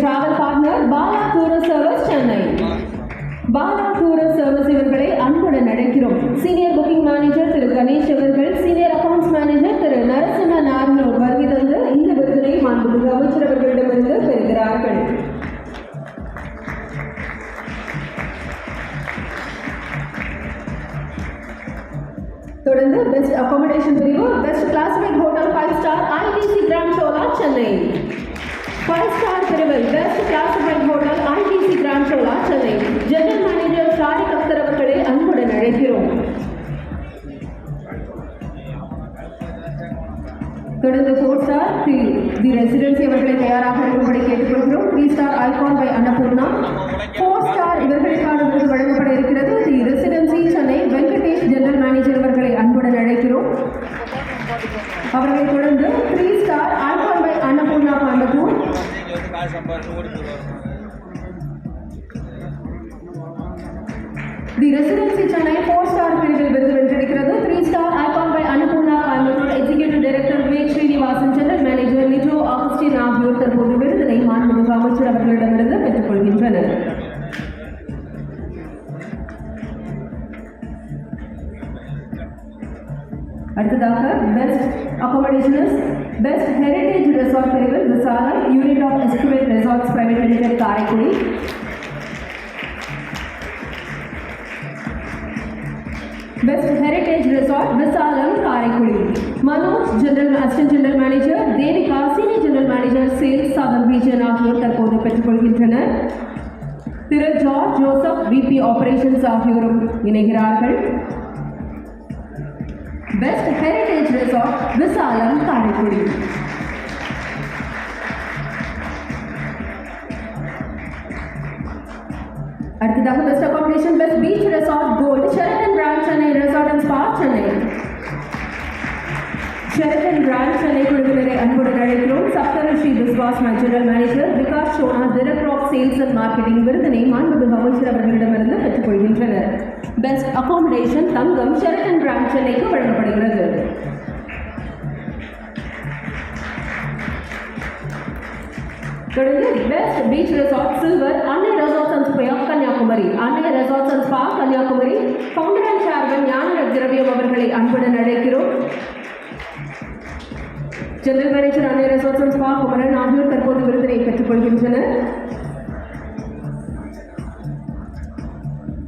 travel partner Bala Tourist Service Chennai. Bala Tourist Service இவர்களை அன்புடன் அழைக்கிறோம். சீனியர் புக்கிங் மேனேஜர் திரு கணேஷ் அவர்கள், senior accounts manager Thiru Narasimhan ஆகியோர் வருகை தந்து இந்த விருதினை மாண்புமிகு அமைச்சர் அவர்களிடமிருந்து பெறுகிறார்கள். தொடர்ந்து பெஸ்ட் அகாமடேஷன் பிரிவு best classified hotel 5 star ITC grand Chola Chennai. 5 star பிரிவில் best classified hotel ITC grand Chola Chennai. General manager Shariq Akhtar அவர்களை அன்புடன் அழைக்கிறோம். தொடர்ந்து 4 ஸ்டார் தி ரெசிடென்சி அவர்களை தயாராக இருக்கும்படி கேட்டுக்கொள்கிறோம். 3 star icon by Annapoorna. 4 star இவர்களுக்கான விருது வழங்கப்பட இருக்கிறது. The residency Chennai Venkatesh general manager அவர்களை அன்புடன் அழைக்கிறோம். அவர்களை தொடர்ந்து 3 star icon by Annapoorna Coimbatore. The residency Chennai 4 star பிரிவில் விருது வென்றிருக்கிறது. 3 star icon by Annapoorna Coimbatore executive director Vivek Srinivasan, general manager Lijo Augustine ஆகியோர் தற்போது விருதினை மாண்புமிகு அமைச்சர் அவர்களிடமிருந்து பெற்றுக் கொள்கின்றனர். அடுத்ததாக best accommodations best heritage resort பிரிவில் Visalam unit of estimate resorts private limited Karaikudi. Best heritage resort Visalam Karaikudi. Manoj assistant general manager, Devika senior general manager sales southern region ஆகியோர் தற்போது பெற்றுக்கொள்கின்றனர். திரு ஜார்ஜ் ஜோசப் VP ஆபரேஷன்ஸ் ஆகியோரும் இணைகிறார்கள். Best heritage resort Visalam Karaikudi. அடுத்ததாக best accommodation best beach resort gold Sheraton grand Chennai resort and spa Chennai. Sheraton grand Chennai குழுவினரை அன்புடன் அழைக்கிறோம். Saptarishi Biswas general manager, Vikas Sona director of sales and marketing விருதினை மாண்புமிகு அமைச்சர் அவர்களிடமிருந்து பெற்றுக் கொள்கின்றனர். பெஸ்ட் அகாமடேஷன் தங்கம் ஷெரட்டன் கிராண்ட் சென்னைக்கு வழங்கப்படுகிறது. தொடர்ந்து best beach resort silver Annai resorts and spa Kanyakumari. Annai resorts and spa Kanyakumari founder and chairman Gnana Thiraviyam அவர்களை அன்புடன் அழைக்கிறோம். General manager Annai resorts and spa Kumaran ஆகியோர் தற்போது விருதினை பெற்றுக் கொள்கின்றனர்.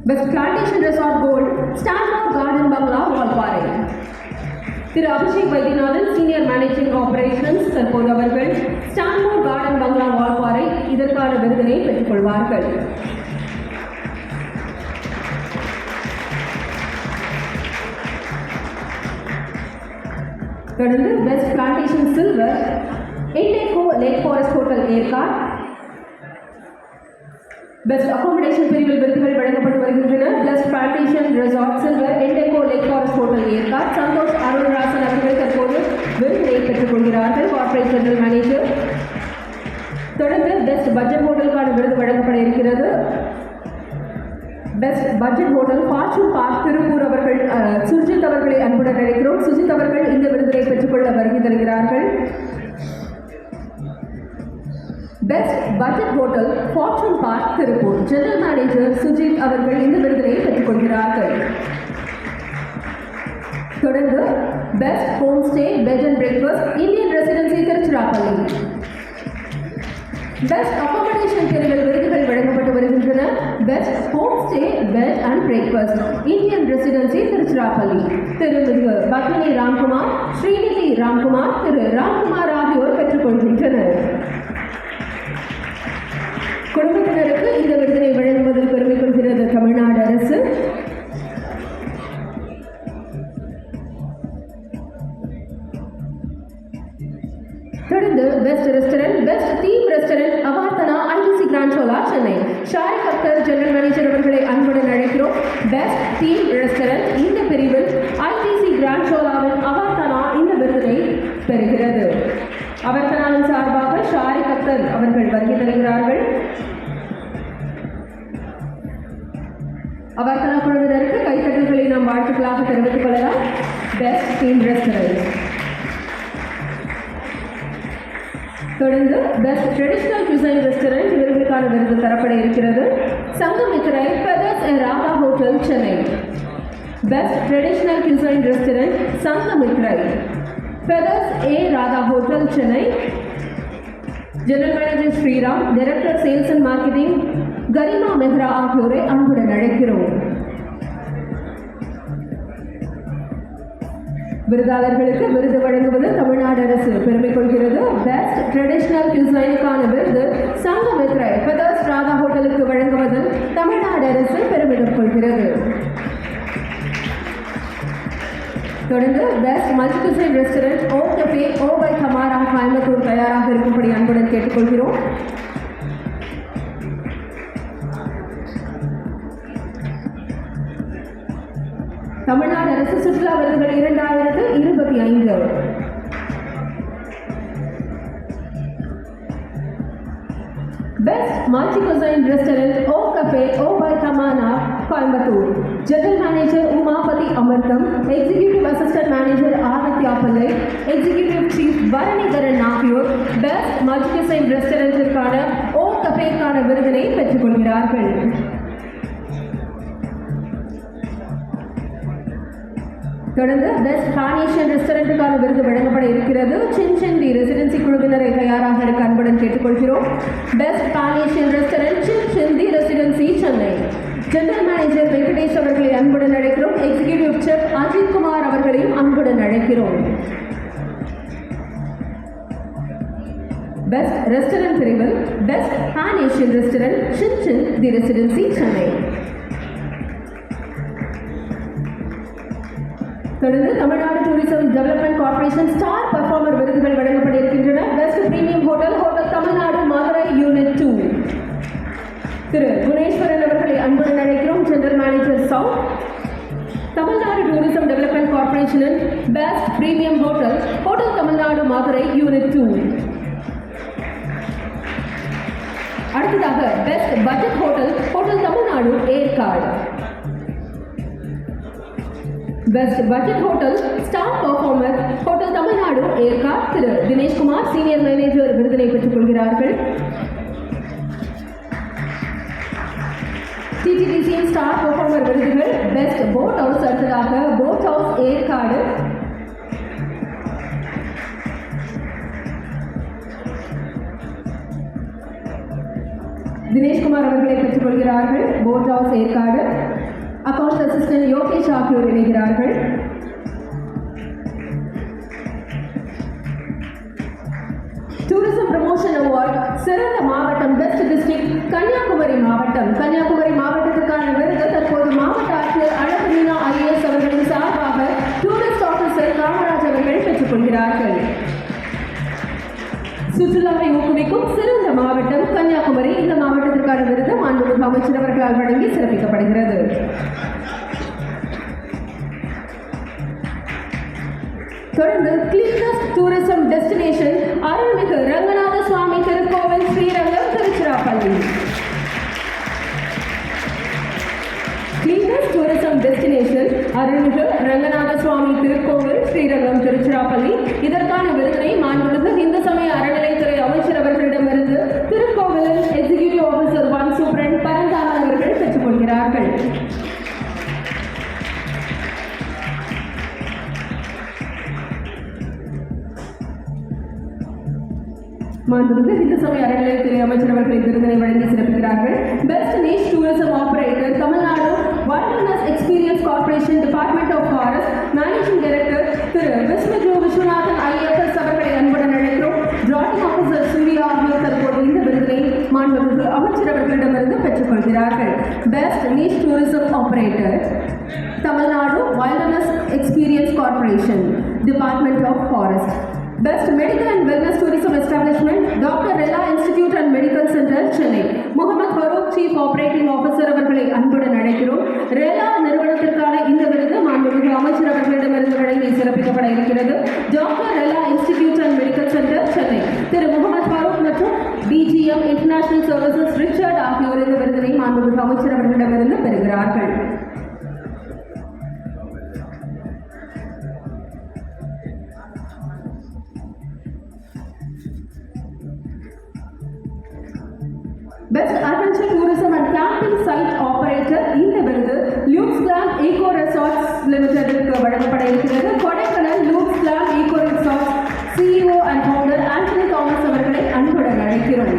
Best plantation resort gold Stanford garden bungalow Valparai. Thiru Abhishek Vaidyanathan senior managing operations தற்போது அவர்கள் ஸ்டான்ஃபோர்ட் கார்டன் பங்களா வால்பாறை இதற்கான விருதினை பெற்றுக் கொள்வார்கள். தொடர்ந்து best plantation silver Indeco lake forest hotel Yercaud. Best accommodation பிரிவில் விருதுகள் வழங்கப்பட்டு வருகின்றன. Best plantation resort silver Indeco lake forest hotel Yercaud Santhosh Arunrasan அவர்கள் தற்போது விருதினை பெற்றுக் கொள்கிறார்கள். Corporate general manager. தொடர்ந்து பெஸ்ட் பட்ஜெட் ஹோட்டலுக்கான விருது வழங்கப்பட இருக்கிறது. Best budget hotel Fortune Park Tiruppur அவர்கள் சுஜித் அவர்களை அன்புடன் அழைக்கிறோம். சுஜித் அவர்கள் இந்த விருதினை பெற்றுக்கொள்ள வருகை தருகிறார்கள். Best budget hotel Fortune Park Tiruppur general manager Sujith அவர்கள் இந்த விருதினை பெற்றுக் கொள்கிறார்கள். தொடர்ந்து best home stay bed and breakfast Indian residency Tiruchirappalli. Best accommodation பிரிவில் விருதுகள் வழங்கப்பட்டு வருகின்றன. Best home stay bed and breakfast Indian residency Tiruchirappalli Thiru Padmini Ramkumar, Srinidhi Ramkumar, Thiru Ramkumar ஆகியோர் பெற்றுக் கொள்கின்றனர். குடும்பத்தினருக்கு இந்த விருதினை வழங்குவதில் பெருமை கொள்கிறது தமிழ்நாடு அரசு. தொடர்ந்து best restaurant best theme restaurant Avartana ITC grand Chola Chennai. Shariq Akhtar general manager அவர்களை அன்புடன் அழைக்கிறோம். பெஸ்ட் தீம் ரெஸ்டாரண்ட் இந்த பிரிவில் ITC கிராண்ட் சோலாவின் அவார்த்தனா இந்த விருதினை பெறுகிறது. அவார்த்தனாவின் சார்பாக ஷாரிக் அக்தர் அவர்கள் வருகை தருகிறார்கள். அவார்த்தனா குழுவினருக்கு கைத்தட்டல்களை நாம் வாழ்த்துக்களாக தெரிவித்துக் கொள்ளலாம். Best theme restaurant. தொடர்ந்து பெஸ்ட் ட்ரெடிஷனல் cuisine ரெஸ்டாரண்ட் இவர்களுக்கான விருது தரப்பட இருக்கிறது. Sangamithrai Feathers Radha hotel Chennai. Best traditional cuisine restaurant Sangamithrai Feathers Radha hotel Chennai. General manager Sriram, director sales and marketing Garima Mehra ஆகியோரை அன்புடன் அழைக்கிறோம். விருதாளர்களுக்கு விருது வழங்குவது தமிழ்நாடு அரசு பெருமை கொள்கிறது. பெஸ்ட் ட்ரெடிஷனல் cuisineக்கான விருது சங்கமித்ரை ஃபெதர்ஸ் ராதா ஹோட்டலுக்கு வழங்குவதில் தமிழ்நாடு அரசு பெருமிதம் கொள்கிறது. தொடர்ந்து best multi cuisine restaurant O cafe O by Kamara Coimbatore தயாராக இருக்கும்படி அன்புடன் கேட்டுக்கொள்கிறோம். தமிழ்நாடு அரசு சுற்றுலா விருதுகள் 2025. Best multi cuisine restaurant O cafe O by Kamana Coimbatore. General manager Umapathi Amirtham, executive assistant manager Aditya பிள்ளை, எக்ஸிகியூட்டிவ் சீஃப் பரணிதரன் ஆகியோர் பெஸ்ட் மல்டி cuisine ரெஸ்டாரண்டிற்கான ஓ கஃபேக்கான விருதினை பெற்றுக்கொள்கிறார்கள். தொடர்ந்து பெஸ்ட் பான் ஏஷியன் ரெஸ்டாரண்ட்டுக்கான விருது வழங்கப்பட இருக்கிறது. சின்சன் தி ரெசிடென்சி குழுவினரை தயாராக இருக்க அன்புடன் கேட்டுக்கொள்கிறோம். Best pan Asian restaurant Sinsen the residency Chennai. General manager Venkatesh அவர்களை அன்புடன் அழைக்கிறோம். எக்ஸிகியூட்டிவ் செஃப் அஜித் குமார் அவர்களையும் அன்புடன் அழைக்கிறோம். பெஸ்ட் ரெஸ்டாரண்ட் பிரிவில் best pan Asian restaurant Sinsen the residency Chennai. தொடர்ந்து Tamil Nadu tourism development corporation star performer விருதுகள் வழங்கப்பட இருக்கின்றன. Best premium hotel hotel Tamil Nadu Madurai unit 2 Thiru Guneswaran அவர்களை அன்புடன் அழைக்கிறோம். General manager south. Tamil Nadu tourism development கார்ப்பரேஷனின் best premium hotel hotel Tamil Nadu Madurai unit 2. அடுத்ததாக best budget hotel hotel Tamil Nadu Yercaud. Best budget hotel star performer hotel Tamil Nadu Yercaud Thiru Dineshkumar senior manager விருதினை பெற்றுக் கொள்கிறார்கள். டிடிடிசியின் ஸ்டார் பர்ஃபார்மர் விருதுகள் பெஸ்ட் போட் ஹவுஸ் அடுத்ததாக போட் ஹவுஸ் ஏற்காடு. தினேஷ்குமார் அவர்களை பெற்றுக் கொள்கிறார்கள். Boat house Yercaud. Account assistant Yogesh ஆகியோர் இணைகிறார்கள். டூரிசம் ப்ரமோஷன் அவார்ட் சிறந்த மாவட்டம் பெஸ்ட் டிஸ்ட்ரிக்ட் கன்னியாகுமரி மாவட்டம். கன்னியாகுமரி மாவட்டத்திற்கான விருது தற்போது மாவட்ட ஆட்சியர் அழகு மீனா IAS அவர்களின் சார்பாக டூரிஸ்ட் ஆபீசர் காமராஜ் அவர்கள் பெற்றுக் கொள்கிறார்கள். சுற்றுலாவை ஊக்குவிக்கும் சிறந்த மாவட்டம் கன்னியாகுமரி. இந்த மாவட்டத்திற்கான விருது மாண்புமிகு அமைச்சர் அவர்களால் வழங்கி சிறப்பிக்கப்படுகிறது. தொடர்ந்து கிளீனஸ்ட் டூரிசம் டெஸ்டினேஷன் அருள்மிகு ரங்கநாத சுவாமி திருக்கோவில் Srirangam Tiruchirappalli. Cleanest tourism destination அருள்மிகு ரங்கநாத சுவாமி திருக்கோவில் ஸ்ரீரங்கம் திருச்சிராப்பள்ளி. இதற்கான விருதினை மாண்புமிகு இந்து சமய அறநிலைத்துறை அமைச்சர் அவர்களிடமிருந்து திருக்கோவிலின் எக்ஸிகியூட்டிவ் ஆபீசர் 1 சூப்பரண்ட் பரந்தாமன் அவர்கள் பெற்றுக் கொள்கிறார்கள். மாண்புமிகு இந்து சமய அறநிலையத்துறை அமைச்சர் அவர்களின் விருதினை வழங்கி சிறப்பிக்கிறார்கள். Best niche tourism operator Tamil Nadu wildness experience corporation department of forest managing director Thiru Vishwajo Viswanathan IFS அவர்களை அன்புடன் அழைக்கிறோம். டிராயிங் ஆபீசர் சூர்யா ஆகியோர் தற்போது இந்த விருதினை மாண்புமிகு அமைச்சர் அவர்களிடமிருந்து பெற்றுக் கொள்கிறார்கள். Best niche tourism operator Tamil Nadu wildness experience corporation department of forest. Best Medical and Wellness Tourism Establishment, Dr. Rella Institute and Medical Center, Chennai. Mohammed Farooq chief operating officer அவர்களை அன்புடன் அழைக்கிறோம். ரெலா நிறுவனத்திற்கான இந்த விருது மாண்புமிகு அமைச்சர் அவர்களிடமிருந்து வழங்கி சிறப்பிக்கப்பட இருக்கிறது. Doctor Rela institute and medical centre, Chennai. Thiru Mohammed Farooq மற்றும் DGM இன்டர்நேஷனல் சர்வீசஸ் ரிச்சர்ட் ஆகியோர் இந்த விருதினை மாண்புமிகு அமைச்சர் அவர்களிடமிருந்து பெறுகிறார்கள். Best adventure tourism and camping site operator இந்த விருது லூக்ஸ் கிளாம் ஈகோ ரெசார்ட்ஸ் லிமிடெடுக்கு வழங்கப்பட இருக்கிறது. Kodaikanal luxe glam eco resorts CEO and founder Antony Thomas அவர்களை அன்புடன் அழைக்கிறோம்.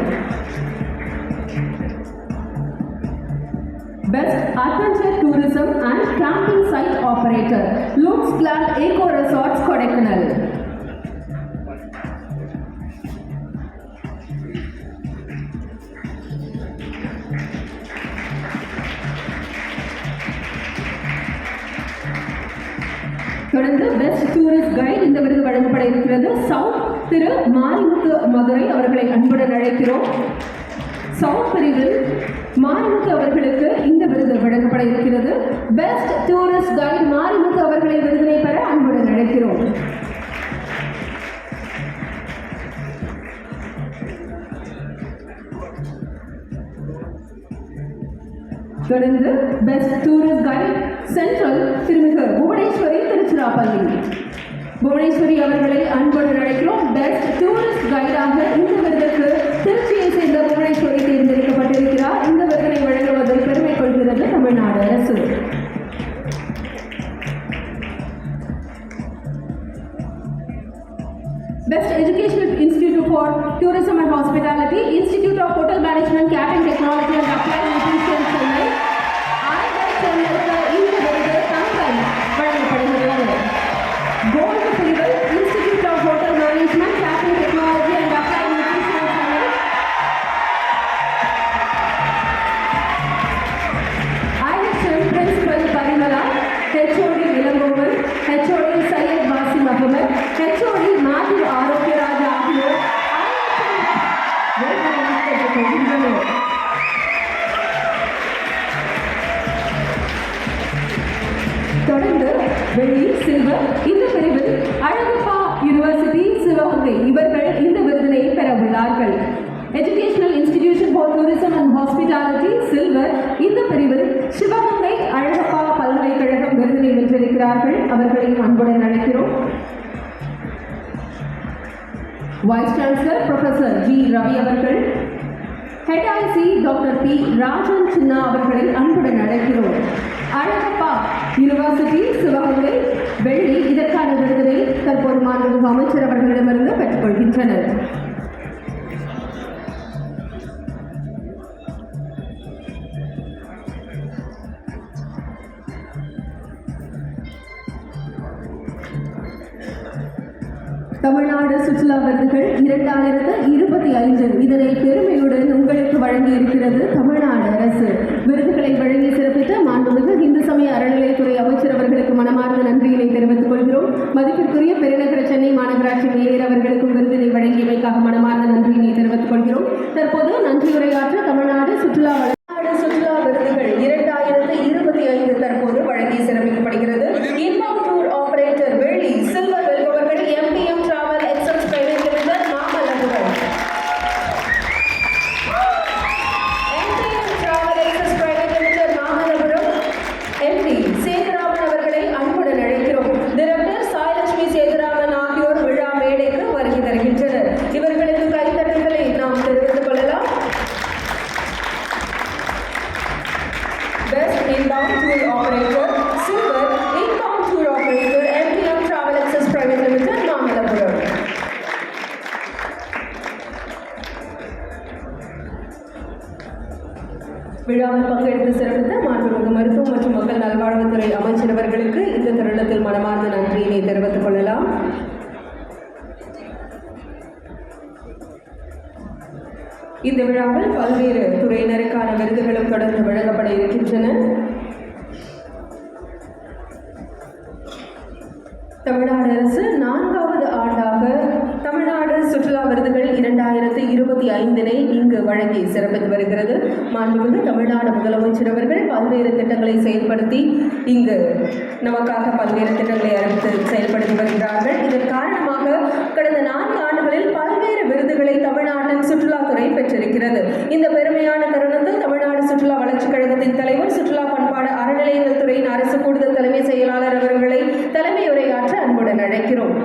Best Adventure Tourism and Camping Site Operator, Luke's Glam Eco Resorts, Kodaikanal. தொடர்ந்து பெஸ்ட் டூரிஸ்ட் கைட் இந்த விருது வழங்கப்பட இருக்கிறது. சவுத் திரு மாரிமுத்து மதுரை அவர்களை அன்புடன் அழைக்கிறோம். சவுத் பிரிவில் மாரிமுத்து அவர்களுக்கு இந்த விருது வழங்கப்பட இருக்கிறது. பெஸ்ட் டூரிஸ்ட் கைட் மாரிமுத்து அவர்களை விருதினை பெற அன்புடன் அழைக்கிறோம். தொடர்ந்து பெஸ்ட் டூரிஸ்ட் கைட் சென்ட்ரல் திருமிகு புவனேஸ்வரி திருச்சிராப்பள்ளி புவனேஸ்வரி அவர்களை அன்புடன் அழைக்கிறோம். பெஸ்ட் டூரிஸ்ட் கைடாக இந்த விருதுக்கு திருச்சியை சேர்ந்த புவனேஸ்வரி தேர்ந்தெடுக்கப்பட்டிருக்கிறார். இந்த விருதினை வழங்குவதில் பெருமை கொள்கிறது தமிழ்நாடு அரசு. Best Educational Institute for Tourism and Hospitality, Institute of Hotel Management, Catering Technology and Applied Nutrition, Chennai. இந்த விருது தங்கள் வழங்கப்படுகிறது. கோல்டு பிரிவில் institute of hotel management, catering technology and applied nutrition, IHM principal Parimala, HOD Ilangovan, HOD Syed Waseem Ahmed, HOD Madhu Arokiyaraj ஆகியோர் தொடர்ந்து வெள்ளி silver இந்த பிரிவில் அழகப்பா யூனிவர்சிட்டி சிவகங்கை இவர்கள் இந்த விருதினை பெற உள்ளார்கள். Educational institution for tourism and hospitality silver இந்த பிரிவில் சிவகங்கை அழகப்பா பல்கலைக்கழகம் விருதினை வென்றிருக்கிறார்கள். அவர்களையும் அன்புடன் அழைக்கிறோம். Vice chancellor professor G. Ravi அவர்கள், head IC doctor P. Rajan Chinna அவர்களை அன்புடன் அழைக்கிறோம். அழகப்பா யூனிவர்சிட்டி சிவகங்கை வெள்ளி இதற்கான விருதினை தற்போது மாண்புமிகு அமைச்சர் அவர்களிடமிருந்து பெற்றுக்கொள்கின்றனர். தமிழ்நாடு சுற்றுலா விருதுகள் 2025 இதனை பெருமையுடன் உங்களுக்கு வழங்கி இருக்கிறது தமிழ்நாடு அரசு. விருதுகளை வழங்கி சிறப்பித்த மாண்புமிகு இந்து சமய அறநிலையத்துறை அமைச்சர் அவர்களுக்கு மனமார்ந்த நன்றியினை தெரிவித்துக் கொள்கிறோம். மதிப்பிற்குரிய பெருநகர சென்னை மாநகராட்சி மேயர் அவர்களுக்கும் விருதினை வழங்கியமைக்காக மனமார்ந்த நன்றியினை தெரிவித்துக் கொள்கிறோம். தற்போது நன்றியுரையாற்ற தமிழ்நாடு சுற்றுலா விருதுகள் 2025 தற்போது வழங்கி சிறப்பிக்கப்படுகிறது. இன்பவுட் டூர் ஆபரேட்டர் வெள்ளி சில்வர் வெல்பவர்கள் MPM travel express private limited Mamallapuram. MPM travel express private limited Mamallapuram MD Sethuraman அவர்களை அன்புடன் அழைக்கிறோம். டைரக்டர் சாய்லட்சுமி சேதுராமன் ஆகியோர் விழா மேடைக்கு வருகை தருகின்றனர். இவர்களுக்கு கைத்தட்டல்களை நாம் தெரிவித்துக் கொள்ளலாம். Best Inbound Tour Operator, Silver Inbound Tour Operator, MPM Travel Access Private Limited, Mamallapuram. விழாவில் பங்கெடுத்து சிறப்பித்த மாண்புமிகு மருத்துவம் மற்றும் மக்கள் நல்வாழ்வுத்துறை அமைச்சர் அவர்களுக்கு இந்த தருணத்தில் மனமார்ந்த நன்றியினை தெரிவித்துக் கொள்ளலாம். இந்த விழாவில் பல்வேறு துறையினருக்கான விருதுகளும் தொடர்ந்து வழங்கப்பட இருக்கின்றன. தமிழ்நாடு அரசு 4வது ஆண்டாக தமிழ்நாடு சுற்றுலா விருதுகள் 2025 இங்கு வழங்கி சிறப்பித்து வருகிறது. மாண்புமிகு தமிழ்நாடு முதலமைச்சர் அவர்கள் பல்வேறு திட்டங்களை செயல்படுத்தி இங்கு நமக்காக பல்வேறு திட்டங்களை அறிவித்து செயல்படுத்தி வருகிறார்கள். இதன் காரணமாக கடந்த 4 ஆண்டுகளில் பல்வேறு விருதுகளை தமிழ்நாட்டின் சுற்றுலாத்துறை பெற்றிருக்கிறது. இந்த பெருமையான தருணத்தில் தமிழ்நாடு சுற்றுலா வளர்ச்சிக் கழகத்தின் தலைவர், சுற்றுலா பண்பாடு அறநிலையங்கள் துறையின் அரசு கூடுதல் தலைமை செயலாளர் அவர்களை தலைமையுரையாற்ற அன்புடன் அழைக்கிறோம்.